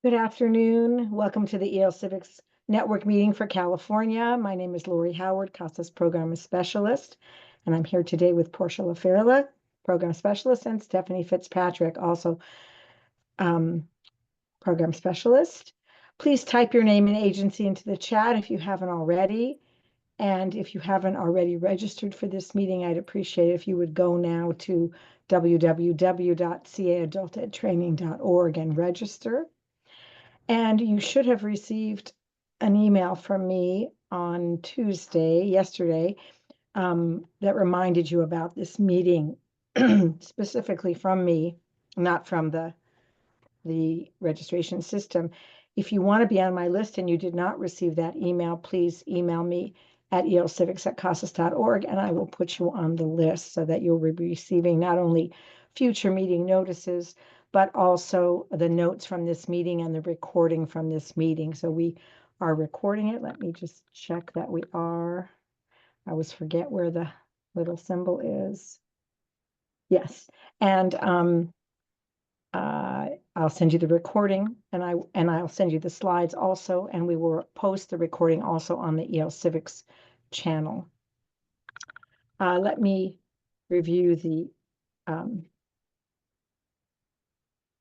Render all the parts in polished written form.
Good afternoon. Welcome to the EL Civics Network meeting for California. My name is Lori Howard, CASAS Program Specialist, and I'm here today with Portia LaFerla, Program Specialist, and Stephanie Fitzpatrick, also Program Specialist. Please type your name and agency into the chat if you haven't already. And if you haven't already registered for this meeting, I'd appreciate it if you would go now to www.caadultedtraining.org and register. And you should have received an email from me on yesterday, that reminded you about this meeting, specifically from me, not from the registration system. If you want to be on my list and you did not receive that email, please email me at elcivics@casas.org, and I will put you on the list so that you'll be receiving not only future meeting notices, but also the notes from this meeting and the recording from this meeting. So we are recording it. Let me just check that we are. I always forget where the little symbol is. Yes, and I'll send you the recording, and I'll send you the slides also, and we will post the recording also on the EL Civics channel. Let me review the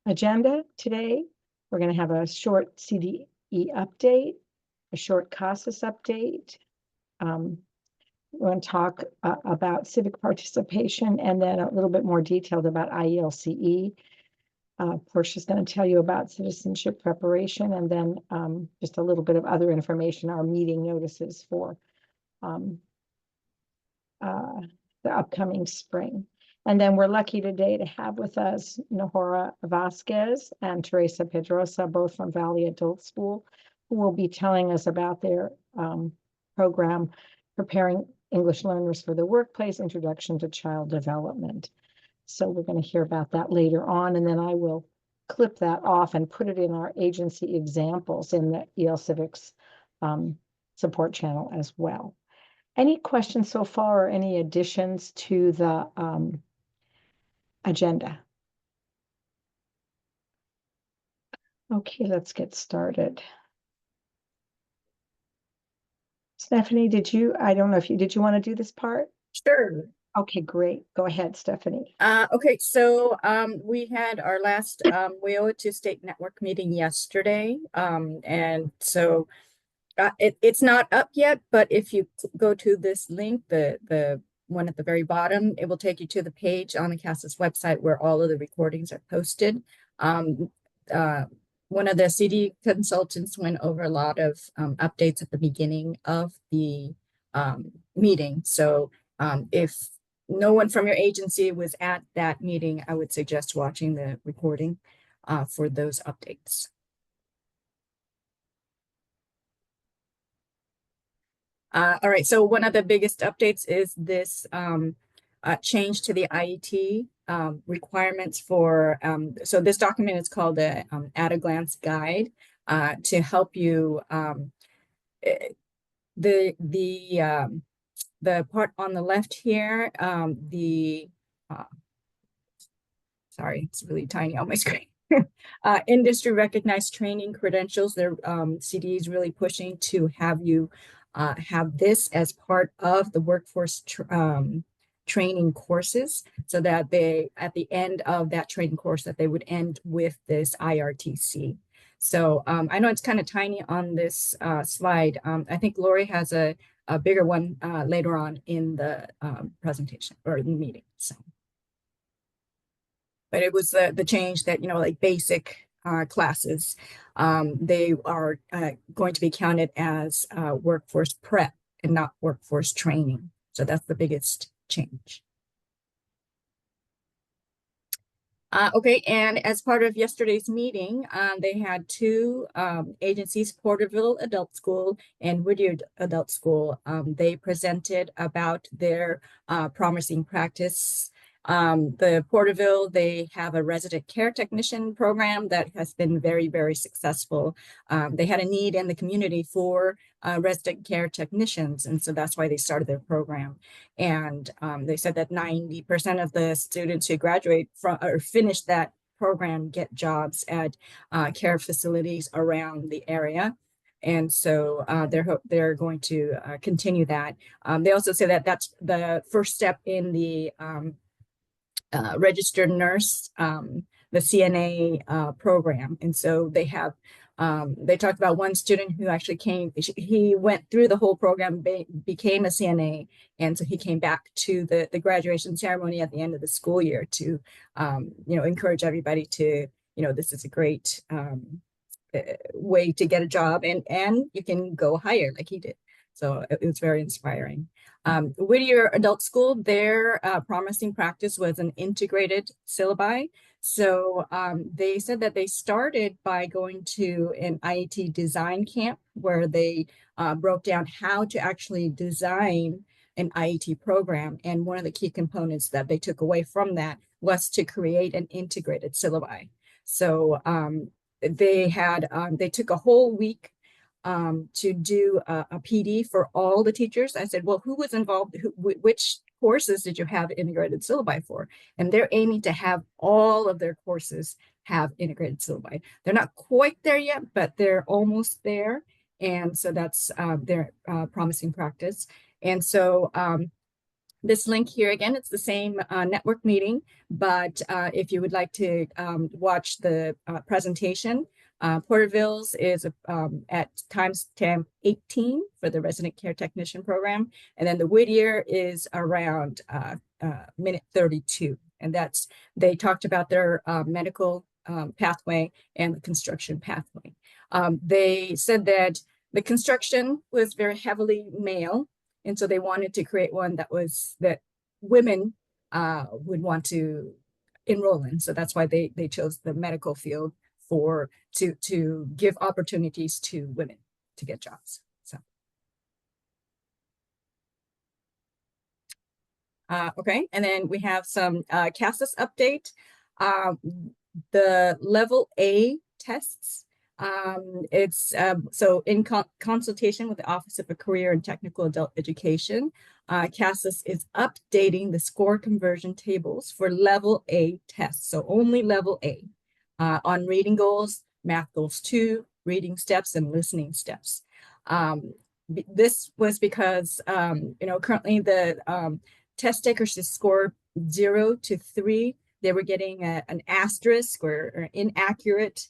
agenda today. We're going to have a short CDE update, a short CASAS update. We're going to talk about civic participation, and then a little bit more detailed about IELCE. Portia's going to tell you about citizenship preparation, and then just a little bit of other information, our meeting notices for the upcoming spring. And then we're lucky today to have with us Nahora Vasquez and Teresa Pedrosa, both from Valley Adult School, who will be telling us about their program, Preparing English Learners for the Workplace, Introduction to Child Development. So we're going to hear about that later on, and then I will clip that off and put it in our agency examples in the EL Civics support channel as well. Any questions so far, or any additions to the agenda? Okay, let's get started. Stephanie, I don't know if did you want to do this part? Sure. Okay, great. Go ahead, Stephanie. Okay, so we had our last WIOA 2-state network meeting yesterday. And so it's not up yet, but if you go to this link, the one at the very bottom, it will take you to the page on the CASAS website where all of the recordings are posted. One of the CD consultants went over a lot of updates at the beginning of the meeting. So if no one from your agency was at that meeting, I would suggest watching the recording for those updates. All right, so one of the biggest updates is this change to the IET requirements for, so this document is called the at-a-glance guide to help you, the part on the left here, sorry, it's really tiny on my screen. Industry recognized training credentials. Their CD is really pushing to have you have this as part of the workforce training courses, so that they, at the end of that training course, that they would end with this IRTC. So I know it's kind of tiny on this slide. I think Lori has a bigger one later on in the presentation or in the meeting. So, but it was the change that, like basic classes, they are going to be counted as workforce prep and not workforce training. So that's the biggest change. Okay, and as part of yesterday's meeting, they had two agencies, Porterville Adult School and Whittier Adult School. They presented about their promising practice. The Porterville, they have a resident care technician program that has been very, very successful. They had a need in the community for resident care technicians, and so that's why they started their program. And they said that 90% of the students who graduate from or finish that program get jobs at care facilities around the area. And so they're going to continue that. They also say that that's the first step in the registered nurse, the CNA program. And so they have, they talked about one student who actually came, he went through the whole program, became a CNA. And so he came back to the graduation ceremony at the end of the school year to, you know, encourage everybody to, you know, this is a great way to get a job, and you can go higher like he did. So it was very inspiring. Whittier Adult School, their promising practice was an integrated syllabi. So they said that they started by going to an IET design camp where they broke down how to actually design an IET program. And one of the key components that they took away from that was to create an integrated syllabi. So they took a whole week to do a PD for all the teachers. I said, well, who was involved? Which courses did you have integrated syllabi for? And they're aiming to have all of their courses have integrated syllabi. They're not quite there yet, but they're almost there. And so that's their promising practice. And so this link here, again, it's the same network meeting, but if you would like to watch the presentation, Porterville's is at timestamp 18 for the resident care technician program. And then the Whittier is around minute 32. And that's, they talked about their medical pathway and the construction pathway. They said that the construction was very heavily male. And so they wanted to create one that was, that women would want to enroll in. So that's why they chose the medical field for, to give opportunities to women to get jobs. So. Okay, and then we have some CASAS update. The level A tests, it's so in consultation with the Office of Career and Technical Adult Education, CASAS is updating the score conversion tables for level A tests. So only level A on reading goals, math goals 2, reading steps, and listening steps. This was because, you know, currently the test takers should score 0 to 3. They were getting an asterisk or inaccurate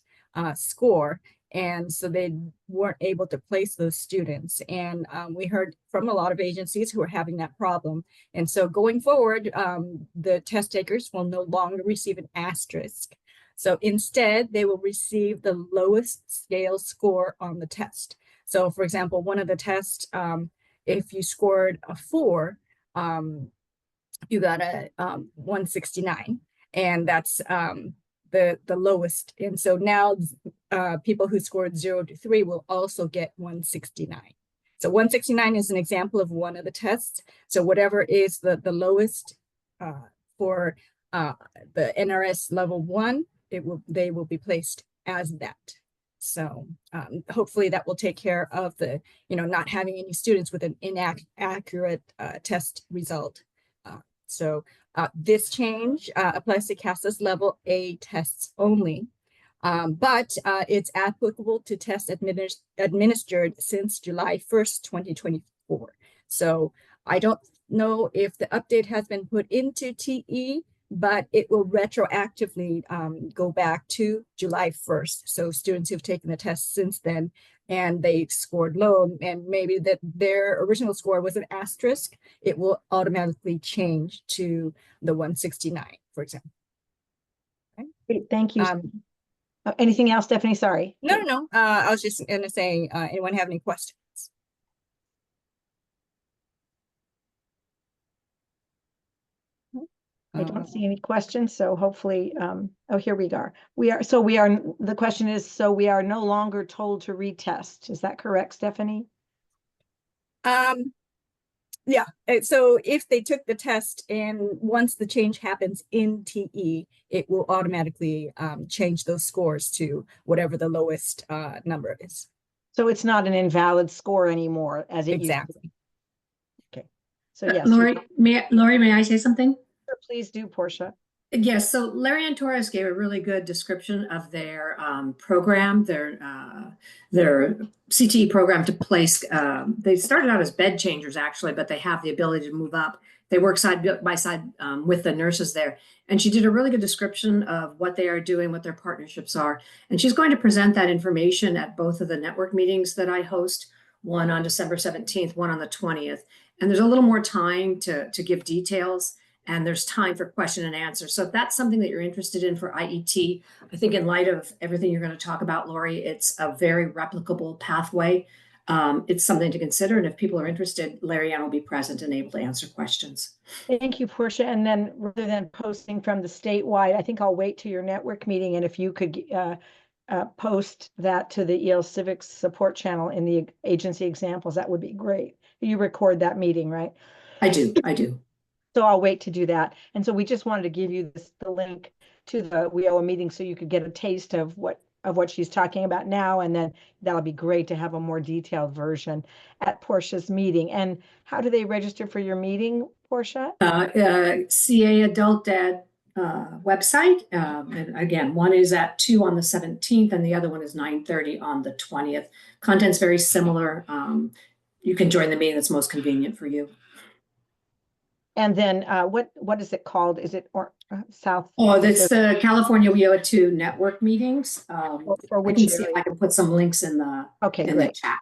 score, and so they weren't able to place those students. And we heard from a lot of agencies who are having that problem. And so going forward, the test takers will no longer receive an asterisk. So instead, they will receive the lowest scale score on the test. So for example, one of the tests, if you scored a 4, you got a 169, and that's the lowest. And so now people who scored 0 to 3 will also get 169. So 169 is an example of one of the tests. So whatever is the lowest for the NRS level 1, they will be placed as that. So hopefully that will take care of the, you know, not having any students with an inaccurate test result. So this change applies to CASAS level A tests only, but it's applicable to tests administered since July 1st, 2024. So I don't know if the update has been put into TE, but it will retroactively go back to July 1st. So students who've taken the test since then and they scored low, and maybe that their original score was an asterisk, it will automatically change to the 169, for example. Okay. Great, thank you. Anything else, Stephanie? Sorry. No. I was just going to say, anyone have any questions? I don't see any questions, so hopefully, oh, here we are. The question is, so we are no longer told to retest. Is that correct, Stephanie? Yeah, so if they took the test and once the change happens in TE, it will automatically change those scores to whatever the lowest number is. So it's not an invalid score anymore as it used to be. Okay, so yes. Lori, may I say something? Please do, Portia. Yes, so Larry and Torres gave a really good description of their program, their CTE program to place. They started out as bed changers actually, but they have the ability to move up. They work side by side with the nurses there. And she did a really good description of what they are doing, what their partnerships are. And she's going to present that information at both of the network meetings that I host, one on December 17th, one on the 20th. And there's a little more time to give details, and there's time for question and answer. So if that's something that you're interested in for IET, I think in light of everything you're going to talk about, Lori, it's a very replicable pathway. It's something to consider. And if people are interested, Larry Ann will be present and able to answer questions. Thank you, Portia. And then rather than posting from the statewide, I think I'll wait to your network meeting. And if you could post that to the ELCE Civics support channel in the agency examples, that would be great. You record that meeting, right? I do. So I'll wait to do that. And so we just wanted to give you the link to the WIOA meeting so you could get a taste of what she's talking about now. And then that'll be great to have a more detailed version at Portia's meeting. And how do they register for your meeting, Portia? CA Adult Ed website. And again, one is at 2 on the 17th and the other one is 9:30 on the 20th. Content's very similar. You can join the meeting that's most convenient for you. And then what is it called? Is it South? Oh, that's the California WIOA 2 network meetings. For I which can see area? if I can put some links in the Great. chat.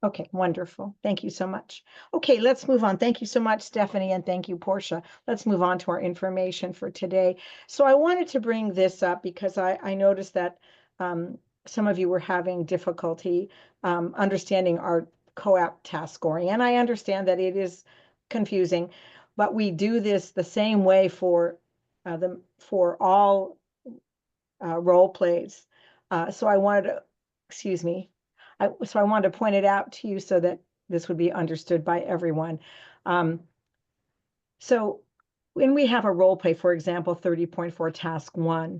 Okay, wonderful. Thank you so much. Okay, let's move on. Thank you so much, Stephanie, and thank you, Portia. Let's move on to our information for today. So I wanted to bring this up because I noticed that some of you were having difficulty understanding our COAP task scoring, and I understand that it is confusing, but we do this the same way for all role plays. So I wanted to, excuse me. So I wanted to point it out to you so that this would be understood by everyone. So when we have a role play, for example, 30.4 task 1,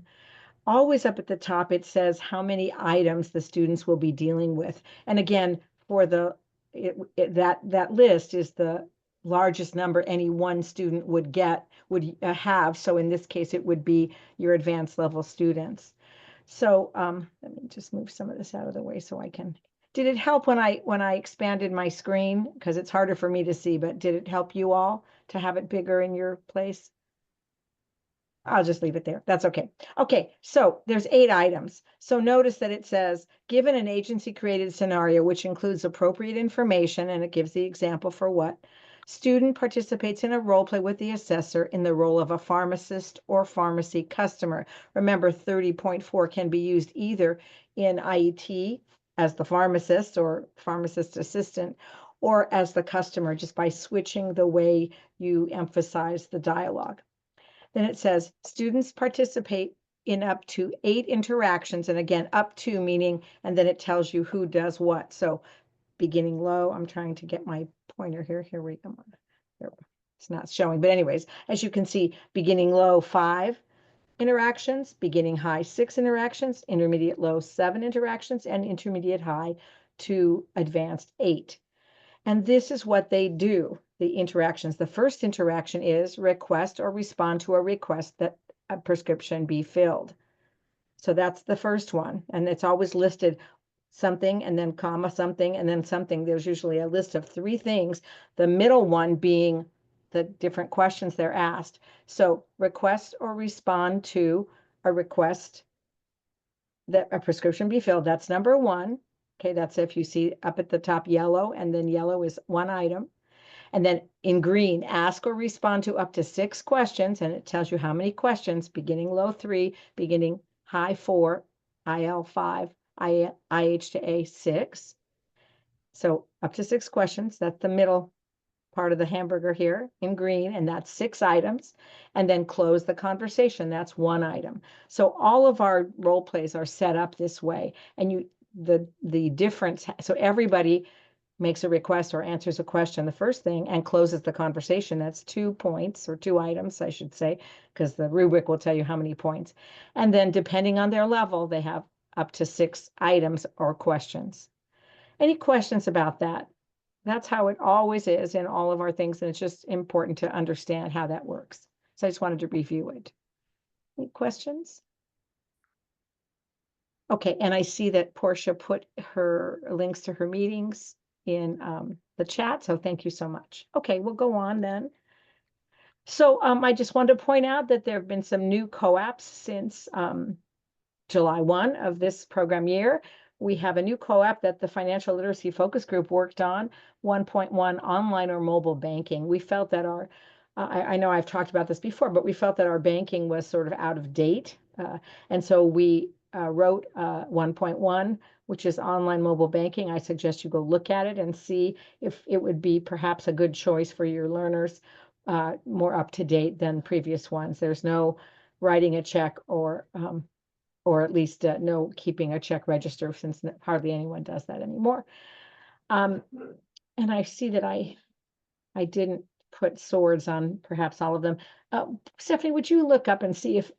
always up at the top, it says how many items the students will be dealing with. And again, for that list is the largest number any one student would have. So in this case, it would be your advanced level students. So let me just move some of this out of the way so I can. Did it help when I expanded my screen? Because it's harder for me to see, but did it help you all to have it bigger in your place? I'll just leave it there. That's okay. Okay, so there's 8 items. So notice that it says, given an agency-created scenario, which includes appropriate information, and it gives the example for what, student participates in a role play with the assessor in the role of a pharmacist or pharmacy customer. Remember, 30.4 can be used either in IET as the pharmacist or pharmacist assistant, or as the customer, just by switching the way you emphasize the dialogue. Then it says, students participate in up to 8 interactions, and again, up to meaning, and then it tells you who does what. So beginning low, I'm trying to get my pointer here. Here we go. It's not showing, but anyways, as you can see, beginning low 5 interactions, beginning high 6 interactions, intermediate low 7 interactions, and intermediate high to advanced 8. And this is what they do, the interactions. The first interaction is request or respond to a request that a prescription be filled. So that's the first one. And it's always listed something and then comma something and then something. There's usually a list of 3 things, the middle one being the different questions they're asked. So request or respond to a request that a prescription be filled. That's number 1. Okay, that's if you see up at the top yellow, and then yellow is 1 item. And then in green, ask or respond to up to 6 questions, and it tells you how many questions, beginning low 3, beginning high 4, IL 5, IH to A 6. So up to 6 questions, that's the middle part of the hamburger here in green, and that's 6 items. And then close the conversation, that's 1 item. So all of our role plays are set up this way, and the difference, so everybody makes a request or answers a question, the first thing, and closes the conversation. That's 2 points, or 2 items, I should say, because the rubric will tell you how many points. And then depending on their level, they have up to 6 items or questions. Any questions about that? That's how it always is in all of our things, and it's just important to understand how that works. So I just wanted to review it. Any questions? Okay, and I see that Portia put her links to her meetings in the chat, so thank you so much. Okay, we'll go on then. So I just wanted to point out that there have been some new co-ops since July 1 of this program year. We have a new co-op that the Financial Literacy Focus Group worked on, 1.1 online or mobile banking. We felt that our, I know I've talked about this before, but we felt that our banking was sort of out of date. And so we wrote 1.1, which is online mobile banking. I suggest you go look at it and see if it would be perhaps a good choice for your learners, more up to date than previous ones. There's no writing a check or at least no keeping a check register, since hardly anyone does that anymore. And I see that I didn't put swords on perhaps all of them. Stephanie, would you look up and see if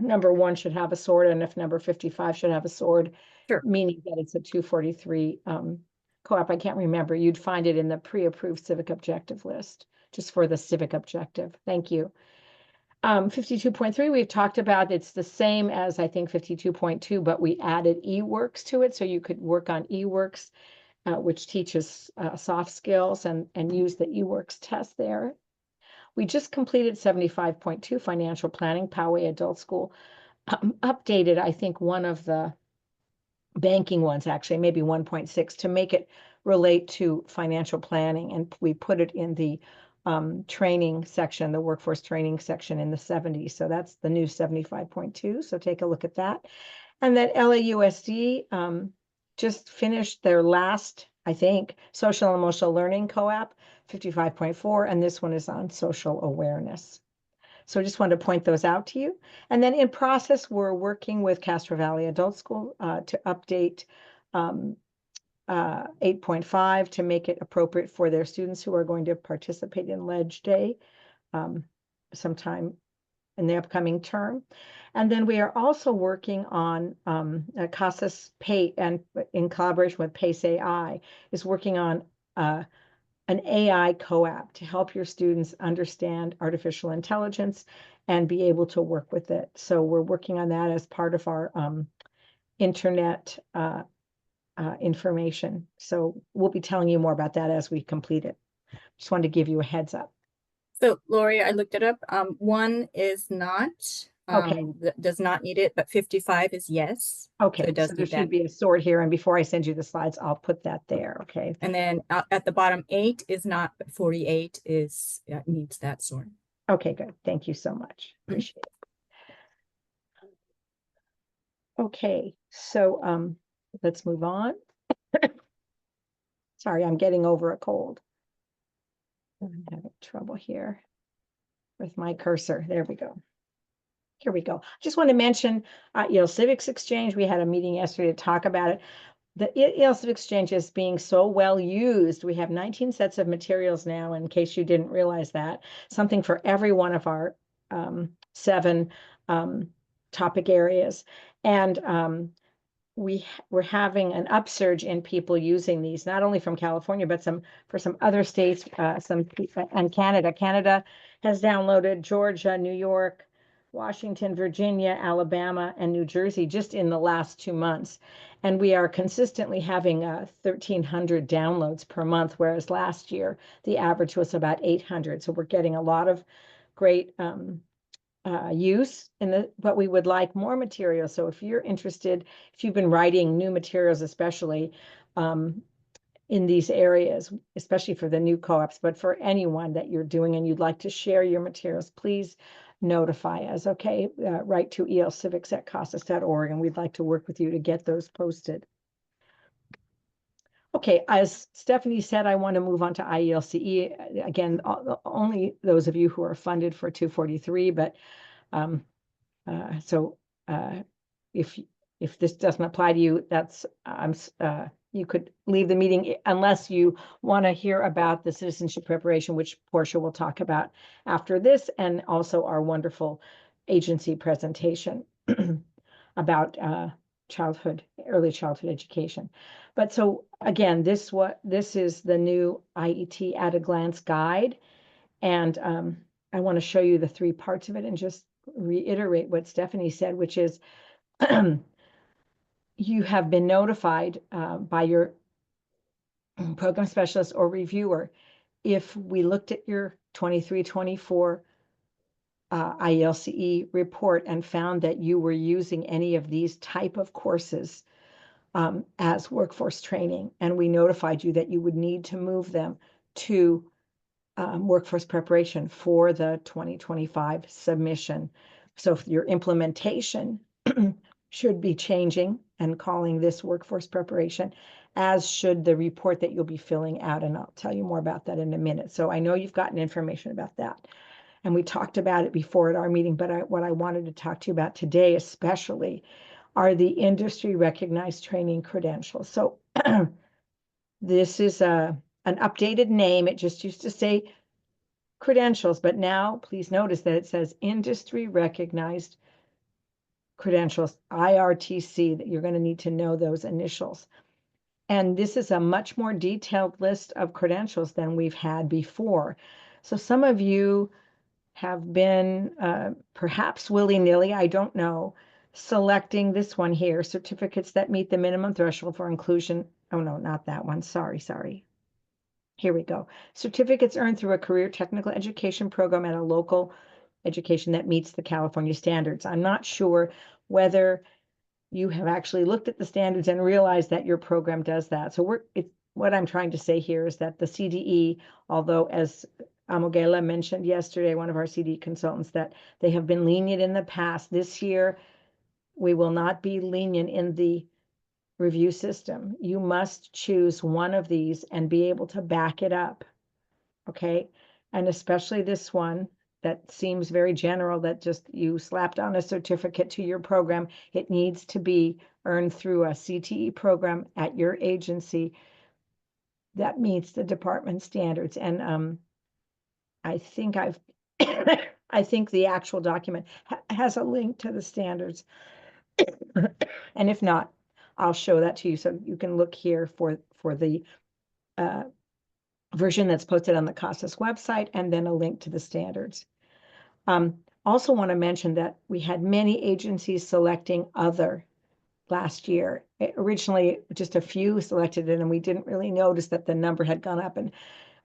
number 1 should have a sword and if number 55 should have a sword? Sure. Meaning that it's a 243 co-op. I can't remember. You'd find it in the pre-approved civic objective list, just for the civic objective. Thank you. 52.3, we've talked about. It's the same as I think 52.2, but we added eWorks to it, so you could work on eWorks, which teaches soft skills, and use the eWorks test there. We just completed 75.2, financial planning, Poway Adult School. Updated, I think, one of the banking ones, actually, maybe 1.6, to make it relate to financial planning, and we put it in the training section, the workforce training section in the 70s. So that's the new 75.2. So take a look at that. And then LAUSD just finished their last, I think, social and emotional learning co-op, 55.4, and this one is on social awareness. So I just wanted to point those out to you. And then in process, we're working with Castro Valley Adult School to update 8.5 to make it appropriate for their students who are going to participate in Ledge Day sometime in the upcoming term. And then we are also working on CASAS Pay, and in collaboration with PACE AI, is working on an AI co-op to help your students understand artificial intelligence and be able to work with it. So we're working on that as part of our internet information. So we'll be telling you more about that as we complete it. Just wanted to give you a heads up. So Lori, I looked it up. 1 is not, Okay. does not need it, but 55 is yes. Okay, So it does so there need that. should be a sword here, and before I send you the slides, I'll put that there, okay? And then at the bottom, 8 is not, but 48 is, needs that sword. Okay, good. Thank you so much. Appreciate it. Okay, so let's move on. Sorry, I'm getting over a cold. I'm having trouble here with my cursor. There we go. Here we go. Just want to mention, Civics Exchange. We had a meeting yesterday to talk about it. The IELCE Exchange is being so well used. We have 19 sets of materials now, in case you didn't realize that. Something for every one of our 7 topic areas. And we're having an upsurge in people using these, not only from California, but for some other states, and Canada. Canada has downloaded, Georgia, New York, Washington, Virginia, Alabama, and New Jersey just in the last 2 months. And we are consistently having 1,300 downloads per month, whereas last year the average was about 800. So we're getting a lot of great use but we would like more material. So if you're interested, if you've been writing new materials, especially in these areas, especially for the new co-ops, but for anyone that you're doing and you'd like to share your materials, please notify us, okay? Write to elcivics@casas.org, and we'd like to work with you to get those posted. Okay, as Stephanie said, I want to move on to IELCE. Again, only those of you who are funded for 243, but if this doesn't apply to you, that's you could leave the meeting unless you want to hear about the citizenship preparation, which Portia will talk about after this, and also our wonderful agency presentation about early childhood education. But so again, this is the new IET at a glance guide, and I want to show you the three parts of it and just reiterate what Stephanie said, which is you have been notified by your program specialist or reviewer if we looked at your 23-24 IELCE report and found that you were using any of these type of courses as workforce training, and we notified you that you would need to move them to workforce preparation for the 2025 submission. So if your implementation should be changing and calling this workforce preparation, as should the report that you'll be filling out, and I'll tell you more about that in a minute. So I know you've gotten information about that, and we talked about it before at our meeting, but what I wanted to talk to you about today especially are the industry recognized training credentials. So this is an updated name. It just used to say credentials, but now please notice that it says industry recognized credentials, IRTC, that you're going to need to know those initials. And this is a much more detailed list of credentials than we've had before. So some of you have been perhaps willy-nilly, I don't know, selecting this one here, certificates that meet the minimum threshold for inclusion. Oh no, not that one. Sorry. Here we go. Certificates earned through a career technical education program at a local education that meets the California standards. I'm not sure whether you have actually looked at the standards and realized that your program does that. So what I'm trying to say here is that the CDE, although as Amogela mentioned yesterday, one of our CDE consultants, that they have been lenient in the past, this year we will not be lenient in the review system. You must choose one of these and be able to back it up, okay? And especially this one that seems very general, that just you slapped on a certificate to your program. It needs to be earned through a CTE program at your agency that meets the department standards. And I think I think the actual document has a link to the standards. And if not, I'll show that to you. So you can look here for the version that's posted on the CASAS website, and then a link to the standards. Also want to mention that we had many agencies selecting other last year. Originally, just a few selected it, and we didn't really notice that the number had gone up. And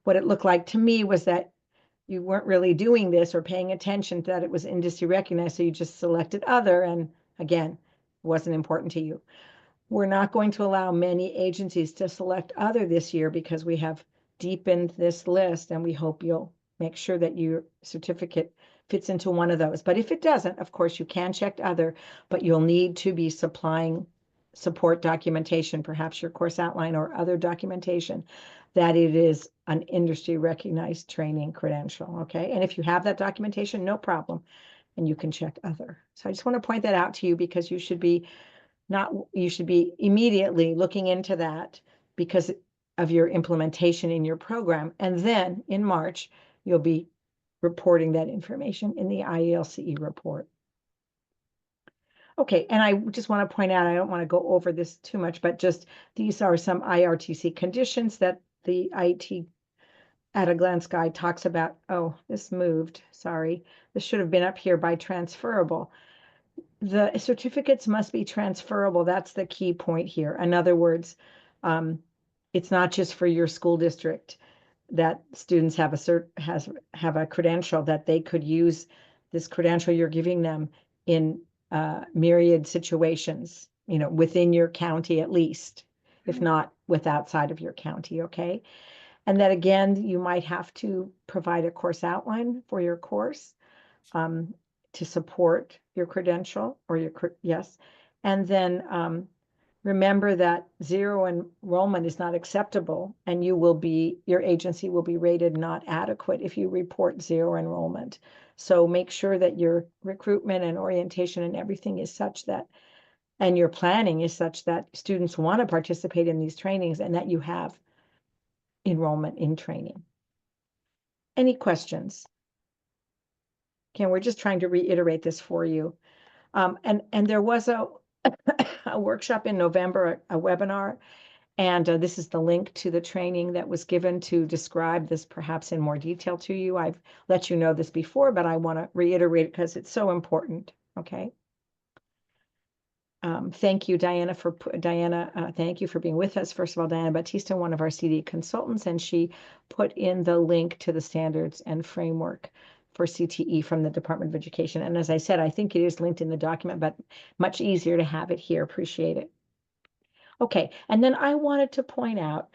what it looked like to me was that you weren't really doing this or paying attention to that it was industry recognized, so you just selected other, and again, it wasn't important to you. We're not going to allow many agencies to select other this year because we have deepened this list, and we hope you'll make sure that your certificate fits into one of those. But if it doesn't, of course, you can check other, but you'll need to be supplying support documentation, perhaps your course outline or other documentation, that it is an industry recognized training credential, okay? And if you have that documentation, no problem, and you can check other. So I just want to point that out to you because you should be immediately looking into that because of your implementation in your program. And then in March, you'll be reporting that information in the IELCE report. Okay, and I just want to point out, I don't want to go over this too much, but just these are some IRTC conditions that the IT at a glance guide talks about. Oh, this moved, sorry. This should have been up here by transferable. The certificates must be transferable. That's the key point here. In other words, it's not just for your school district that students have a credential, that they could use this credential you're giving them in myriad situations, within your county at least, if not outside of your county, okay? And that again, you might have to provide a course outline for your course to support your credential or yes. And then remember that zero enrollment is not acceptable, and your agency will be rated not adequate if you report zero enrollment. So make sure that your recruitment and orientation and everything is such that, and your planning is such that students want to participate in these trainings and that you have enrollment in training. Any questions? Okay, we're just trying to reiterate this for you. And there was a workshop in November, a webinar, And this is the link to the training that was given to describe this perhaps in more detail to you. I've let you know this before, but I want to reiterate it because it's so important, okay? Thank you, Diana, thank you for being with us. First of all, Diana Batista, one of our CD consultants, and she put in the link to the standards and framework for CTE from the Department of Education. And as I said, I think it is linked in the document, but much easier to have it here. Appreciate it. Okay, and then I wanted to point out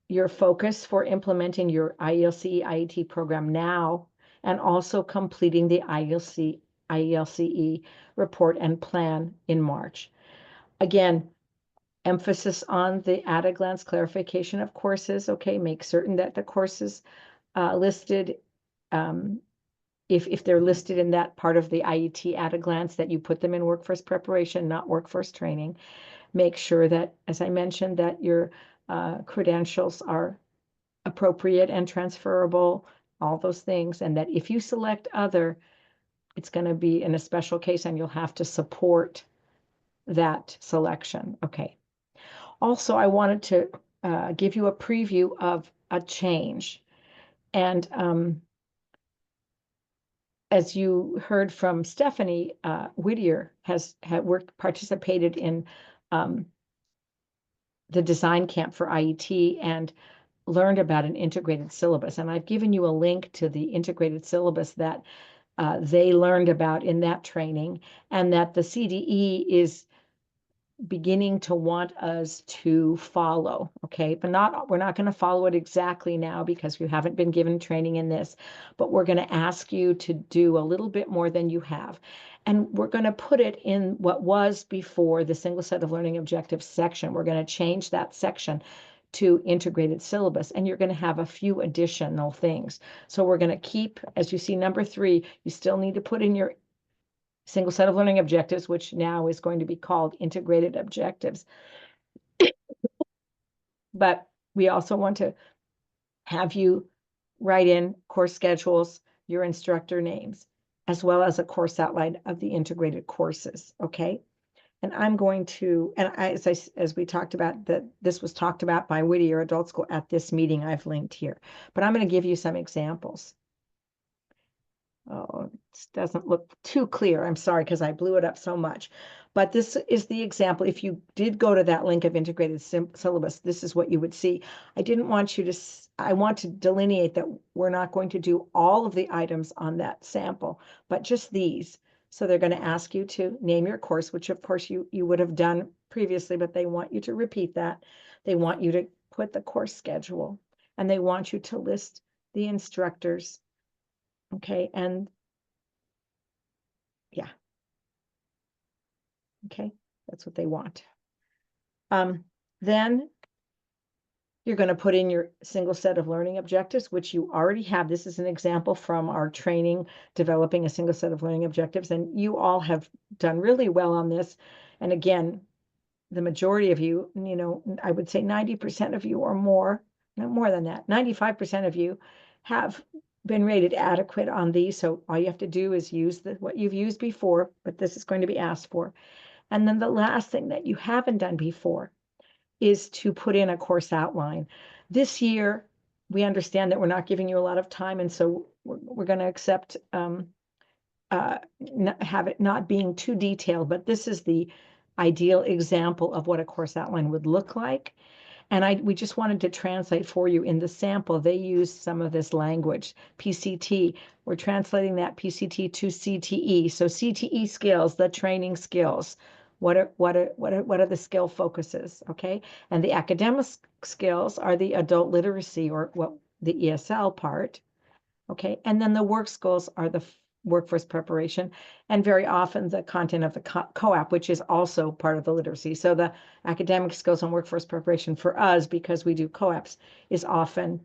your focus for implementing your IELCE IET program now, and also completing the IELCE report and plan in March. Again, emphasis on the at-a-glance clarification of courses. Okay, make certain that the courses listed, if they're listed in that part of the IET at-a-glance, that you put them in workforce preparation, not workforce training. Make sure that, as I mentioned, that your credentials are appropriate and transferable, all those things, and that if you select other, it's going to be in a special case and you'll have to support that selection. Okay. Also, I wanted to give you a preview of a change. And as you heard from Stephanie, Whittier had participated in the design camp for IET and learned about an integrated syllabus. And I've given you a link to the integrated syllabus that they learned about in that training, and that the CDE is beginning to want us to follow, okay? But we're not going to follow it exactly now because you haven't been given training in this, but we're going to ask you to do a little bit more than you have. And we're going to put it in what was before the single set of learning objectives section. We're going to change that section to integrated syllabus, and you're going to have a few additional things. So we're going to keep, as you see, number 3, you still need to put in your single set of learning objectives, which now is going to be called integrated objectives. But we also want to have you write in course schedules, your instructor names, as well as a course outline of the integrated courses, okay? And I'm going to, and as we talked about, that this was talked about by Whittier Adult School at this meeting I've linked here. But I'm going to give you some examples. Oh, it doesn't look too clear. I'm sorry, because I blew it up so much. But this is the example. If you did go to that link of integrated syllabus, this is what you would see. I didn't want you to, I want to delineate that we're not going to do all of the items on that sample, but just these. So they're going to ask you to name your course, which of course you would have done previously, but they want you to repeat that. They want you to put the course schedule, and they want you to list the instructors. Okay, and yeah. Okay, that's what they want. Then you're going to put in your single set of learning objectives, which you already have. This is an example from our training, developing a single set of learning objectives, and you all have done really well on this. And again, the majority of you, you know, I would say 90% of you or more, no more than that, 95% of you have been rated adequate on these. So all you have to do is use what you've used before, but this is going to be asked for. And then the last thing that you haven't done before is to put in a course outline. This year, we understand that we're not giving you a lot of time, and so we're going to accept have it not being too detailed, but this is the ideal example of what a course outline would look like. And we just wanted to translate for you in the sample. They use some of this language, PCT. We're translating that PCT to CTE. So CTE skills, the training skills. What are the skill focuses? Okay, and the academic skills are the adult literacy, or what the ESL part. Okay, and then the work skills are the workforce preparation, and very often the content of the co-op, which is also part of the literacy. So the academic skills and workforce preparation for us, because we do co-ops, is often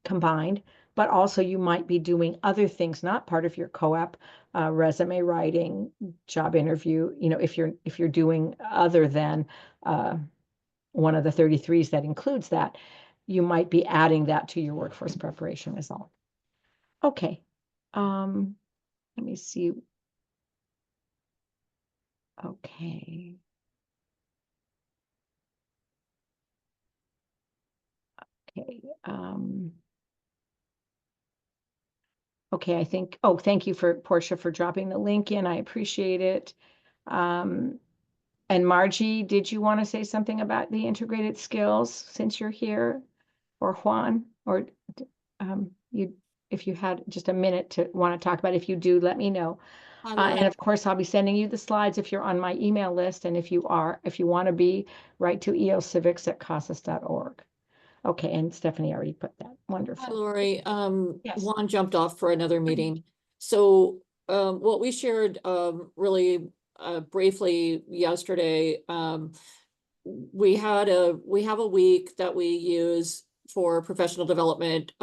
combined, but also you might be doing other things not part of your co-op, resume writing, job interview, you know, if you're doing other than one of the 33s that includes that, you might be adding that to your workforce preparation as well. Okay. Let me see. Okay. Okay. Okay, I think, oh, thank you for Portia for dropping the link in. I appreciate it. And Margie, did you want to say something about the integrated skills since you're here? Or Juan, or you, if you had just a minute to want to talk about it, if you do, let me know. And of course, I'll be sending you the slides if you're on my email list. And if you want to be, write to elcivics@casas.org. Okay, and Stephanie already put that. Hi, Wonderful. Lori. Yes. Juan jumped off for another meeting. So what we shared really briefly yesterday, we have a week that we use for professional development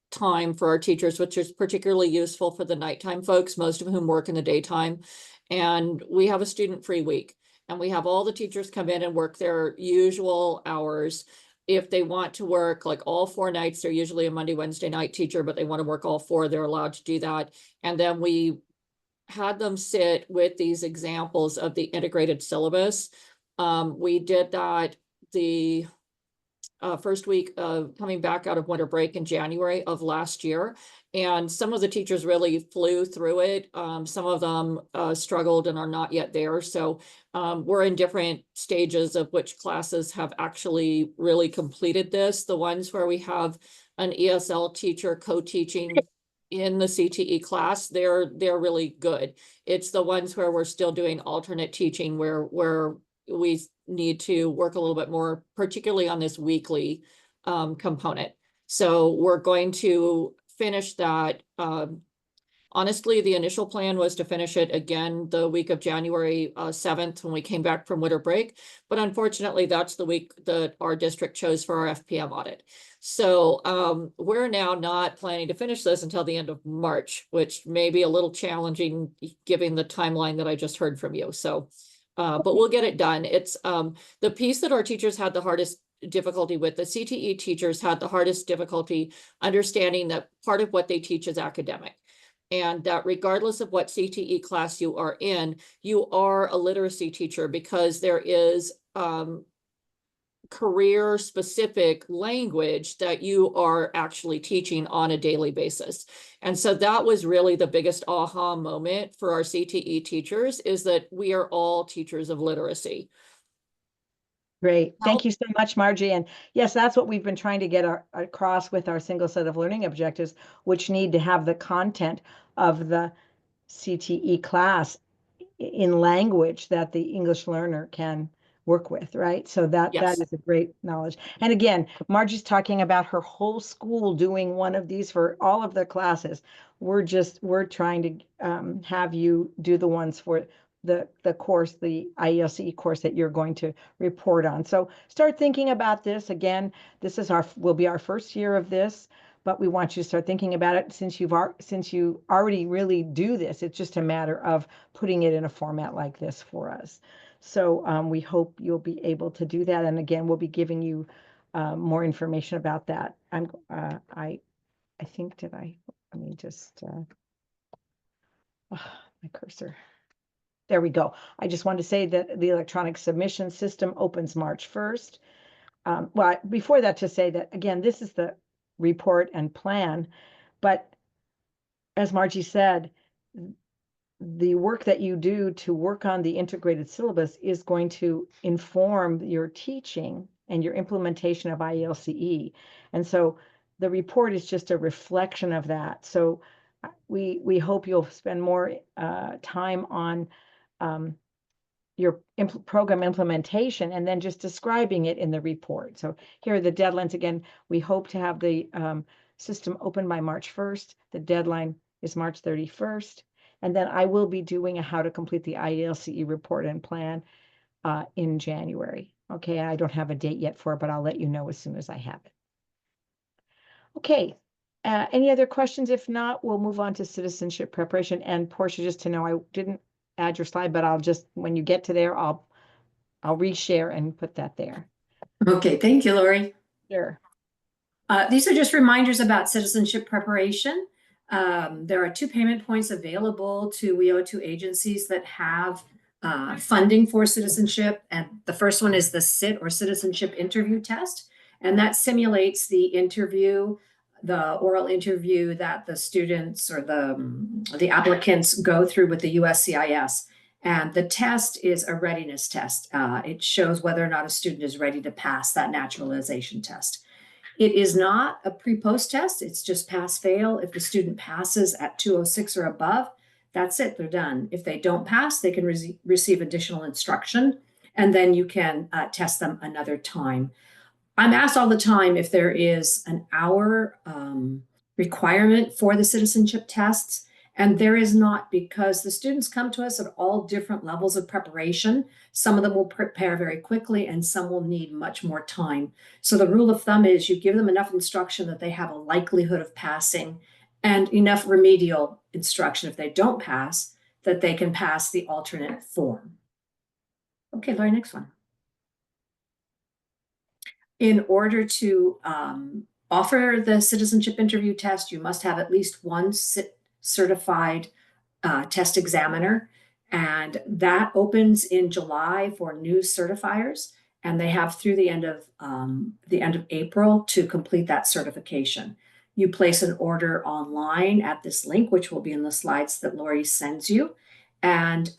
time for our teachers, which is particularly useful for the nighttime folks, most of whom work in the daytime. And we have a student-free week. And we have all the teachers come in and work their usual hours. If they want to work like all 4 nights, they're usually a Monday, Wednesday night teacher, but they want to work all 4, they're allowed to do that. And then we had them sit with these examples of the integrated syllabus. We did that the first week of coming back out of winter break in January of last year. And some of the teachers really flew through it. Some of them struggled and are not yet there. So we're in different stages of which classes have actually really completed this. The ones where we have an ESL teacher co-teaching in the CTE class, they're really good. It's the ones where we're still doing alternate teaching where we need to work a little bit more, particularly on this weekly component. So we're going to finish that. Honestly, the initial plan was to finish it again the week of January 7th when we came back from winter break. But unfortunately, that's the week that our district chose for our FPM audit. So we're now not planning to finish this until the end of March, which may be a little challenging given the timeline that I just heard from you. So, but we'll get it done. It's the piece that our teachers had the hardest difficulty with. The CTE teachers had the hardest difficulty understanding that part of what they teach is academic. And that regardless of what CTE class you are in, you are a literacy teacher because there is career specific language that you are actually teaching on a daily basis. And so that was really the biggest aha moment for our CTE teachers, is that we are all teachers of literacy. Great. Thank you so much, Margie. And yes, that's what we've been trying to get across with our single set of learning objectives, which need to have the content of the CTE class in language that the English learner can work with, right? So that is a great knowledge. And again, Margie's talking about her whole school doing one of these for all of their classes. We're trying to have you do the ones for the course, the IELCE course that you're going to report on. So start thinking about this. Again, this is will be our first year of this, but we want you to start thinking about it since you already really do this. It's just a matter of putting it in a format like this for us. So we hope you'll be able to do that. And again, we'll be giving you more information about that. I think, let me just, my cursor. There we go. I just wanted to say that the electronic submission system opens March 1st. Well, before that, to say that, again, this is the report and plan, but as Margie said, the work that you do to work on the integrated syllabus is going to inform your teaching and your implementation of IELCE. And so the report is just a reflection of that. So we hope you'll spend more time on your program implementation and then just describing it in the report. So here are the deadlines. Again, we hope to have the system open by March 1st. The deadline is March 31st. And then I will be doing a how to complete the IELCE report and plan in January. Okay, I don't have a date yet for it, but I'll let you know as soon as I have it. Okay, any other questions? If not, we'll move on to citizenship preparation. And Portia, just to know, I didn't add your slide, but I'll just, when you get to there, I'll reshare and put that there. Okay, thank you, Lori. Sure. These are just reminders about citizenship preparation. There are 2 payment points available to WIOA 2 agencies that have funding for citizenship. And the first one is the CIT, or Citizenship Interview Test. And that simulates the interview, the oral interview that the students or the applicants go through with the USCIS. And the test is a readiness test. It shows whether or not a student is ready to pass that naturalization test. It is not a pre-post test. It's just pass-fail. If the student passes at 206 or above, that's it. They're done. If they don't pass, they can receive additional instruction, and then you can test them another time. I'm asked all the time if there is an hour requirement for the citizenship tests, and there is not, because the students come to us at all different levels of preparation. Some of them will prepare very quickly and some will need much more time. So the rule of thumb is you give them enough instruction that they have a likelihood of passing, and enough remedial instruction if they don't pass, that they can pass the alternate form. Okay, Lori, next one. In order to offer the citizenship interview test, you must have at least one certified test examiner, and that opens in July for new certifiers, and they have through the end of April to complete that certification. You place an order online at this link, which will be in the slides that Lori sends you. And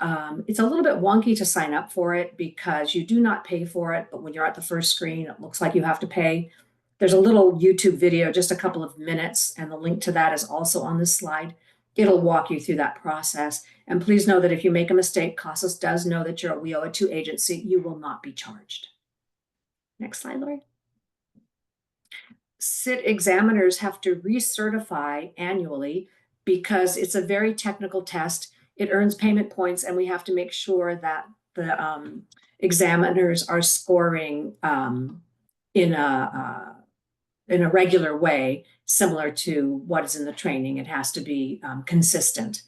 it's a little bit wonky to sign up for it because you do not pay for it, but when you're at the first screen, it looks like you have to pay. There's a little YouTube video, just a couple of minutes, and the link to that is also on this slide. It'll walk you through that process. And please know that if you make a mistake, CASAS does know that you're a WIOA 2 agency. You will not be charged. Next slide, Lori. CIT examiners have to recertify annually because it's a very technical test. It earns payment points, and we have to make sure that the examiners are scoring in a regular way, similar to what is in the training. It has to be consistent.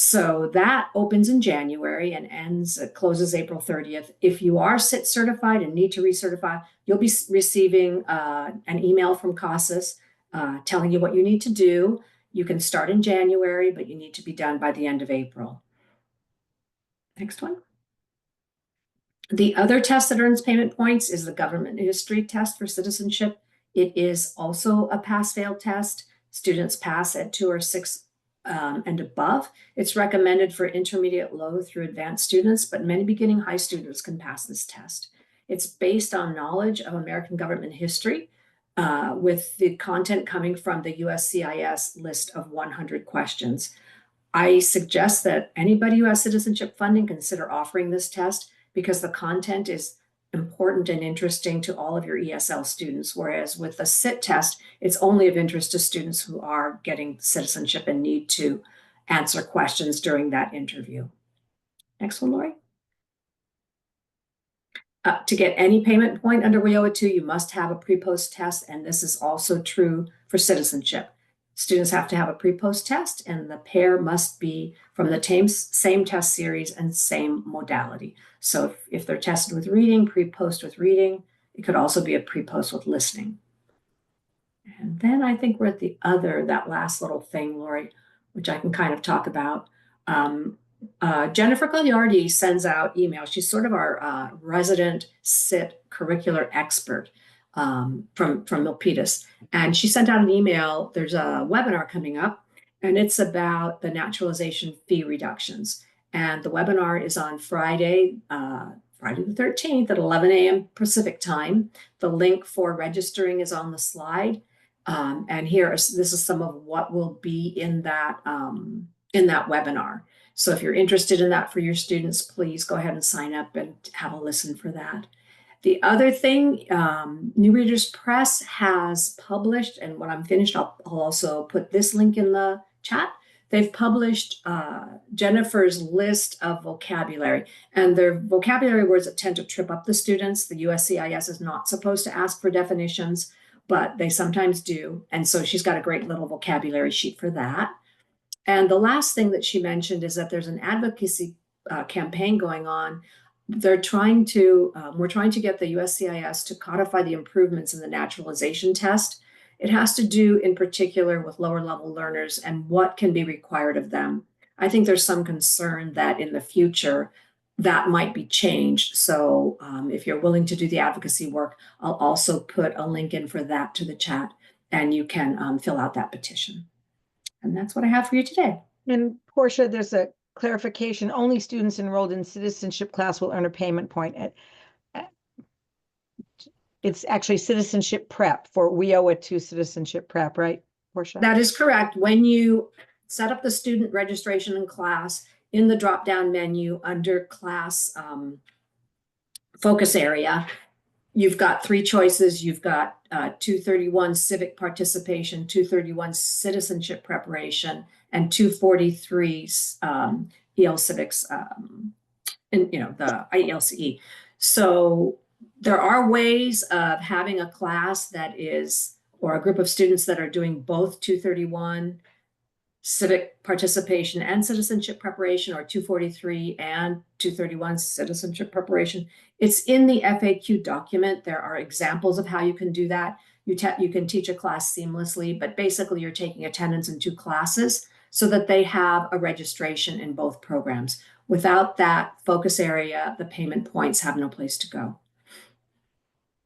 So that opens in January and closes April 30th. If you are CIT certified and need to recertify, you'll be receiving an email from CASAS telling you what you need to do. You can start in January, but you need to be done by the end of April. Next one. The other test that earns payment points is the government history test for citizenship. It is also a pass-fail test. Students pass at 2 or 6 and above. It's recommended for intermediate low through advanced students, but many beginning high students can pass this test. It's based on knowledge of American government history, with the content coming from the USCIS list of 100 questions. I suggest that anybody who has citizenship funding consider offering this test because the content is important and interesting to all of your ESL students, whereas with the CIT test, it's only of interest to students who are getting citizenship and need to answer questions during that interview. Next one, Lori. To get any payment point under WIOA 2, you must have a pre-post test, and this is also true for citizenship. Students have to have a pre-post test, and the pair must be from the same test series and same modality. So if they're tested with reading, pre-post with reading, it could also be a pre-post with listening. And then I think we're at that last little thing, Lori, which I can kind of talk about. Jennifer Gagliardi sends out emails. She's sort of our resident CIT curricular expert from Milpitas. And she sent out an email. There's a webinar coming up, and it's about the naturalization fee reductions. And the webinar is on Friday the 13th at 11 a.m. Pacific time. The link for registering is on the slide. And this is some of what will be in that webinar. So if you're interested in that for your students, please go ahead and sign up and have a listen for that. The other thing, New Readers Press has published, and when I'm finished, I'll also put this link in the chat. They've published Jennifer's list of vocabulary, and their vocabulary words that tend to trip up the students. The USCIS is not supposed to ask for definitions, but they sometimes do. And so she's got a great little vocabulary sheet for that. And the last thing that she mentioned is that there's an advocacy campaign going on. We're trying to get the USCIS to codify the improvements in the naturalization test. It has to do in particular with lower level learners and what can be required of them. I think there's some concern that in the future, that might be changed. So if you're willing to do the advocacy work, I'll also put a link in for that to the chat, and you can fill out that petition. And that's what I have for you today. And Portia, there's a clarification. Only students enrolled in citizenship class will earn a payment point. It's actually citizenship prep for WIOA 2 citizenship prep, right, Portia? That is correct. When you set up the student registration in class, in the drop-down menu under class focus area, you've got three choices. You've got 231 civic participation, 231 citizenship preparation, and 243 EL civics, and the IELCE. So there are ways of having a class that is, or a group of students that are doing both 231 civic participation and citizenship preparation, or 243 and 231 citizenship preparation. It's in the FAQ document. There are examples of how you can do that. You can teach a class seamlessly, but basically you're taking attendance in two classes so that they have a registration in both programs. Without that focus area, the payment points have no place to go.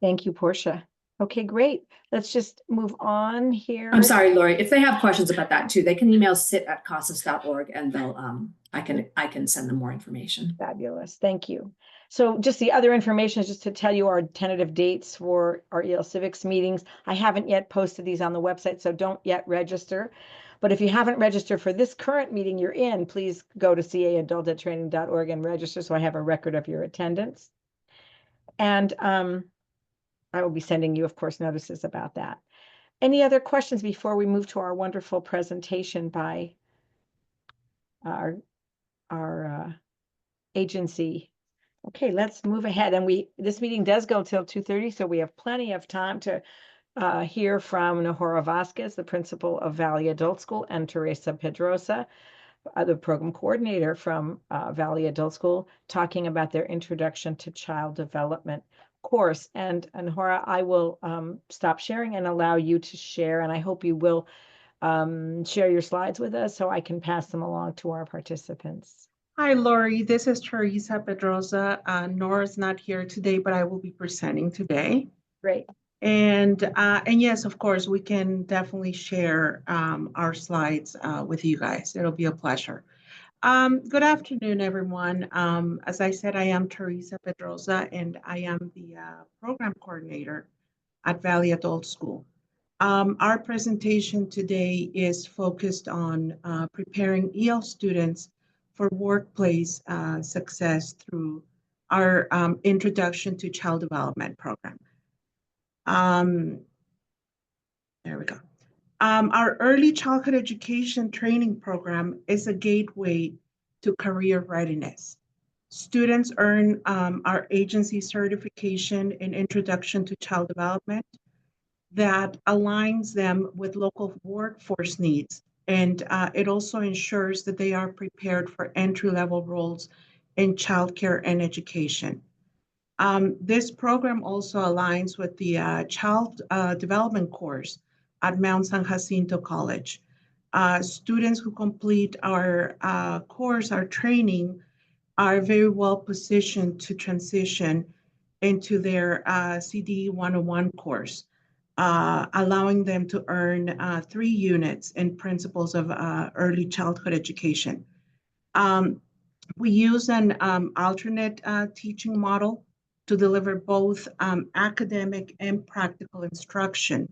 Thank you, Portia. Okay, great. Let's just move on here. I'm sorry, Lori. If they have questions about that too, they can email sit@casas.org, and they'll I can send them more information. Fabulous. Thank you. So just the other information is just to tell you our tentative dates for our EL Civics meetings. I haven't yet posted these on the website, so don't yet register. But if you haven't registered for this current meeting you're in, please go to caadultedtraining.org and register so I have a record of your attendance. And I will be sending you, of course, notices about that. Any other questions before we move to our wonderful presentation by our agency? Okay, let's move ahead. And this meeting does go till 2:30, so we have plenty of time to hear from Nahora Vasquez, the principal of Valley Adult School, and Teresa Pedrosa, the program coordinator from Valley Adult School, talking about their introduction to child development course. And Nahora, I will stop sharing and allow you to share, and I hope you will share your slides with us so I can pass them along to our participants. Hi, Lori. This is Teresa Pedrosa. Nora's not here today, but I will be presenting today. Great. And yes, of course, we can definitely share our slides with you guys. It'll be a pleasure. Good afternoon, everyone. As I said, I am Teresa Pedrosa, and I am the program coordinator at Valley Adult School. Our presentation today is focused on preparing EL students for workplace success through our Introduction to Child Development program. There we go. Our early childhood education training program is a gateway to career readiness. Students earn our agency certification in Introduction to Child Development that aligns them with local workforce needs. And it also ensures that they are prepared for entry-level roles in childcare and education. This program also aligns with the Child Development course at Mount San Jacinto College. Students who complete our course, our training, are very well positioned to transition into their CDE 101 course, allowing them to earn 3 units in principles of early childhood education. We use an alternate teaching model to deliver both academic and practical instruction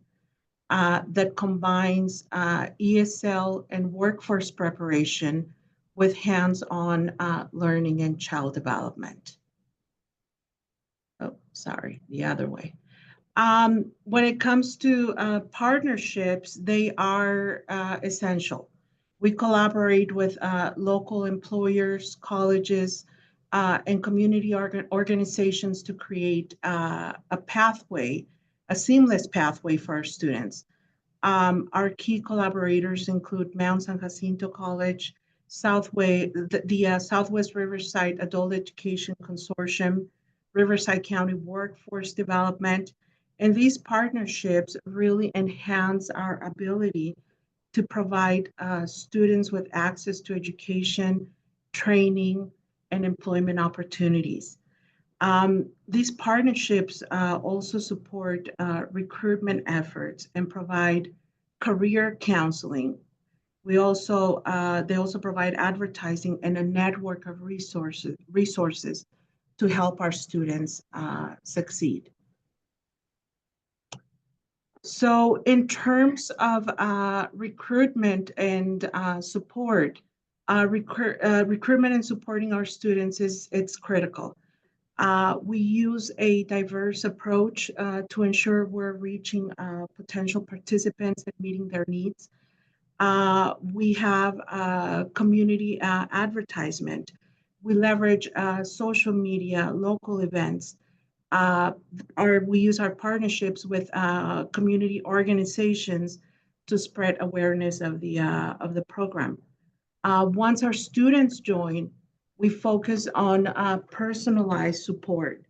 that combines ESL and workforce preparation with hands-on learning and child development. Oh, sorry, the other way. When it comes to partnerships, they are essential. We collaborate with local employers, colleges, and community organizations to create a pathway, a seamless pathway for our students. Our key collaborators include Mount San Jacinto College, the Southwest Riverside Adult Education Consortium, Riverside County Workforce Development, and these partnerships really enhance our ability to provide students with access to education, training, and employment opportunities. These partnerships also support recruitment efforts and provide career counseling. They also provide advertising and a network of resources to help our students succeed. So in terms of recruitment and support, recruitment and supporting our students it's critical. We use a diverse approach to ensure we're reaching potential participants and meeting their needs. We have community advertisement. We leverage social media, local events. We use our partnerships with community organizations to spread awareness of the program. Once our students join, we focus on personalized support.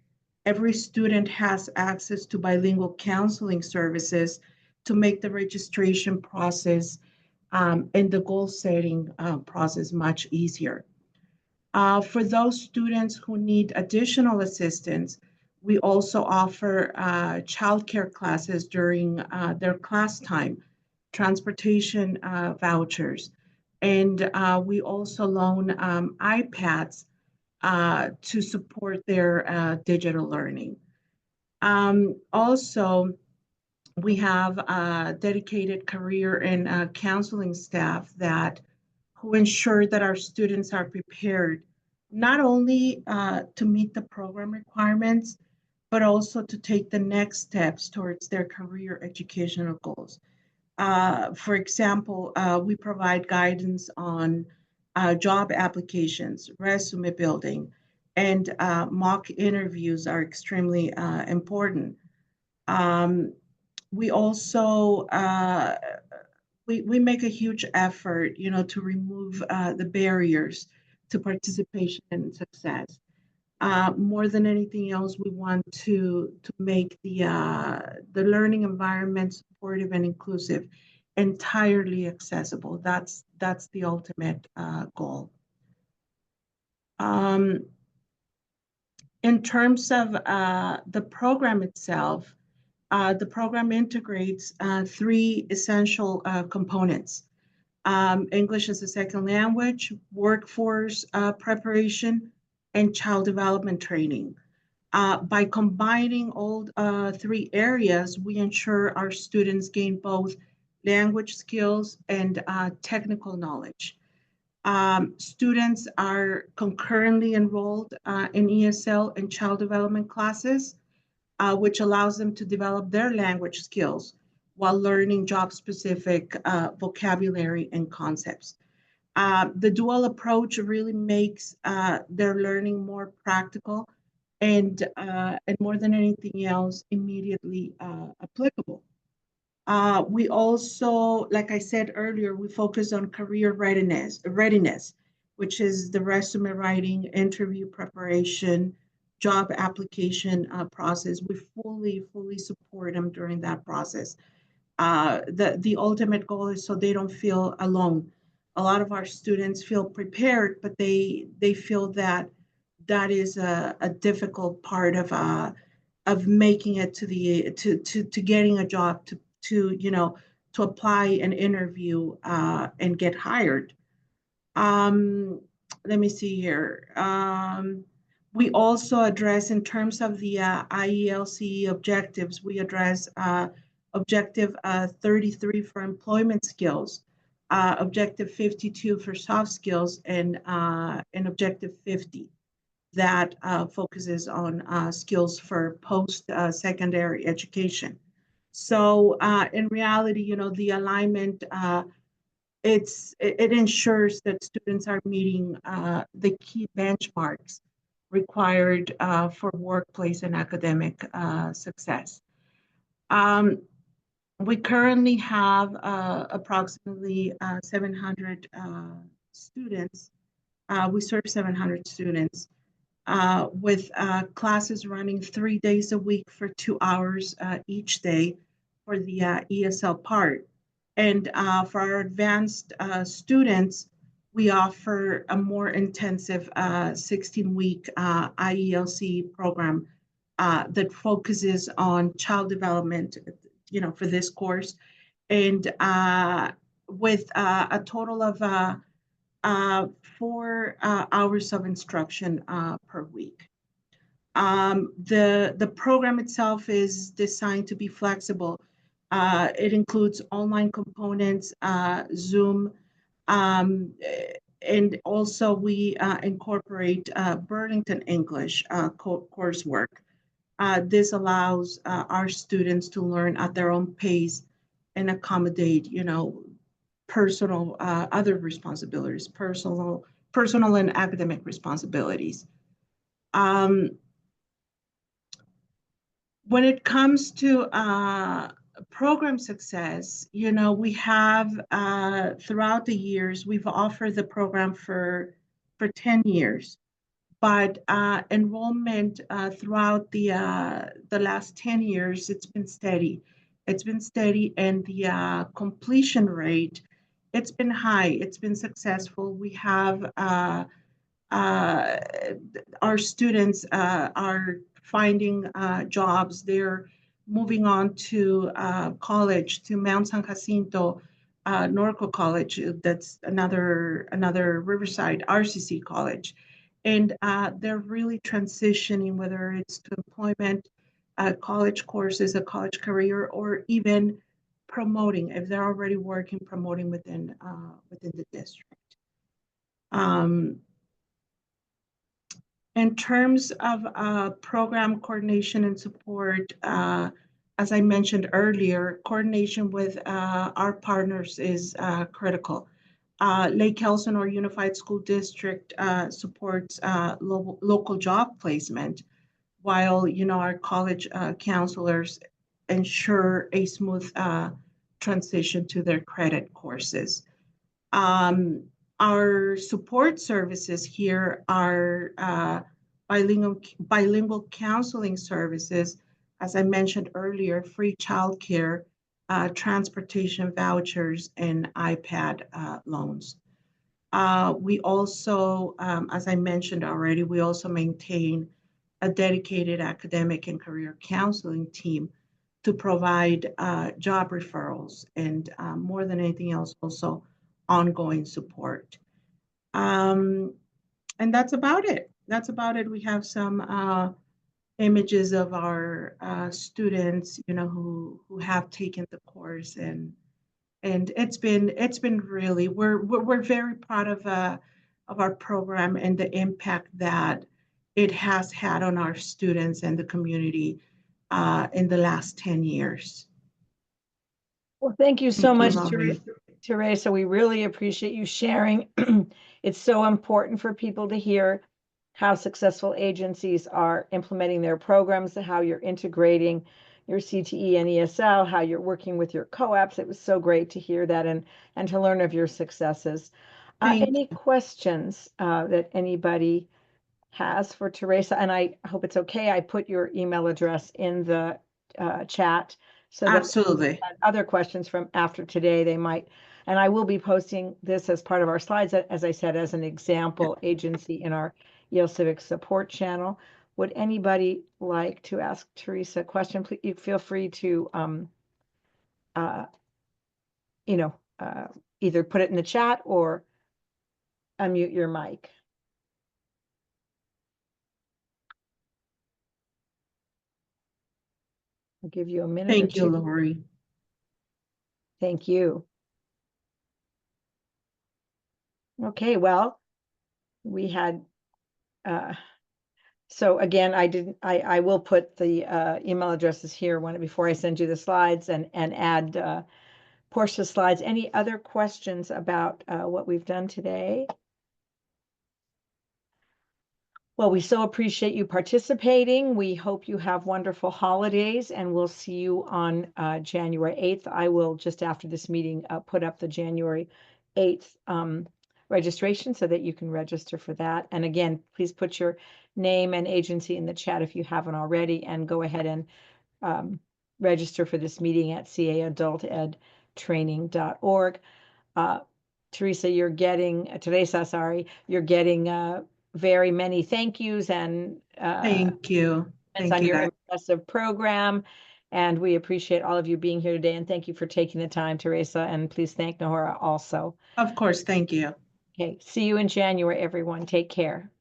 Every student has access to bilingual counseling services to make the registration process and the goal setting process much easier. For those students who need additional assistance, we also offer childcare classes during their class time, transportation vouchers, and we also loan iPads to support their digital learning. Also, we have dedicated career and counseling staff who ensure that our students are prepared not only to meet the program requirements, but also to take the next steps towards their career educational goals. For example, we provide guidance on job applications, resume building, and mock interviews are extremely important. We also we make a huge effort, to remove the barriers to participation and success. More than anything else, we want to make the learning environment supportive and inclusive, entirely accessible. That's the ultimate goal. In terms of the program itself, the program integrates three essential components: English as a second language, workforce preparation, and child development training. By combining all three areas, we ensure our students gain both language skills and technical knowledge. Students are concurrently enrolled in ESL and child development classes, which allows them to develop their language skills while learning job-specific vocabulary and concepts. The dual approach really makes their learning more practical and more than anything else, immediately applicable. We also, like I said earlier, we focus on career readiness, which is the resume writing, interview preparation, job application process. We fully support them during that process. The ultimate goal is so they don't feel alone. A lot of our students feel prepared, but they feel that is a difficult part of making it to getting a job, to apply an interview and get hired. Let me see here. We also address, in terms of the IELCE objectives, we address objective 33 for employment skills, objective 52 for soft skills, and objective 50 that focuses on skills for post-secondary education. So in reality, the alignment, it ensures that students are meeting the key benchmarks required for workplace and academic success. We currently have approximately 700 students. We serve 700 students with classes running 3 days a week for 2 hours each day for the ESL part. And for our advanced students, we offer a more intensive 16-week IELCE program that focuses on child development, for this course, and with a total of 4 hours of instruction per week. The program itself is designed to be flexible. It includes online components, Zoom, and also we incorporate Burlington English coursework. This allows our students to learn at their own pace and accommodate, personal other responsibilities, personal and academic responsibilities. When it comes to program success, we have throughout the years, we've offered the program for 10 years, but enrollment throughout the last 10 years, it's been steady. It's been steady, and the completion rate, it's been high. It's been successful. We have our students are finding jobs. They're moving on to college, to Mount San Jacinto, Norco College. That's another Riverside RCC college. And they're really transitioning, whether it's to employment, college courses, a college career, or even promoting, if they're already working, promoting within the district. In terms of program coordination and support, as I mentioned earlier, coordination with our partners is critical. Lake Elsinore Unified School District supports local job placement, while our college counselors ensure a smooth transition to their credit courses. Our support services here are bilingual counseling services, as I mentioned earlier, free childcare, transportation vouchers, and iPad loans. We also, as I mentioned already, we also maintain a dedicated academic and career counseling team to provide job referrals and more than anything else, also ongoing support. And that's about it. We have some images of our students, who have taken the course, and it's been really, we're very proud of our program and the impact that it has had on our students and the community in the last 10 years. Well, thank you so much, Laurie. Teresa. We really appreciate you sharing. It's so important for people to hear how successful agencies are implementing their programs, how you're integrating your CTE and ESL, how you're working with your co-ops. It was so great to hear that and to learn of your successes. Any questions that anybody has for Teresa? And I hope it's okay. I put your email address in the chat. So absolutely, other questions from after today, they might, and I will be posting this as part of our slides, as I said, as an example agency in our IELTS Civics support channel. Would anybody like to ask Teresa a question? Please, you feel free to, either put it in the chat or unmute your mic. I'll give you a minute. Thank you, Laurie. Thank you. Okay, well, we had, so again, I will put the email addresses here before I send you the slides and add Portia's slides. Any other questions about what we've done today? Well, we so appreciate you participating. We hope you have wonderful holidays, and we'll see you on January 8th. I will, just after this meeting, put up the January 8th registration so that you can register for that. And again, please put your name and agency in the chat if you haven't already, and go ahead and register for this meeting at caadultedtraining.org. Teresa, you're getting very many thank yous and Thank you. Thank on you, your guys. impressive program. And we appreciate all of you being here today. And thank you for taking the time, Teresa. And please thank Nahora also. Of course, thank you. Okay, see you in January, everyone. Take care.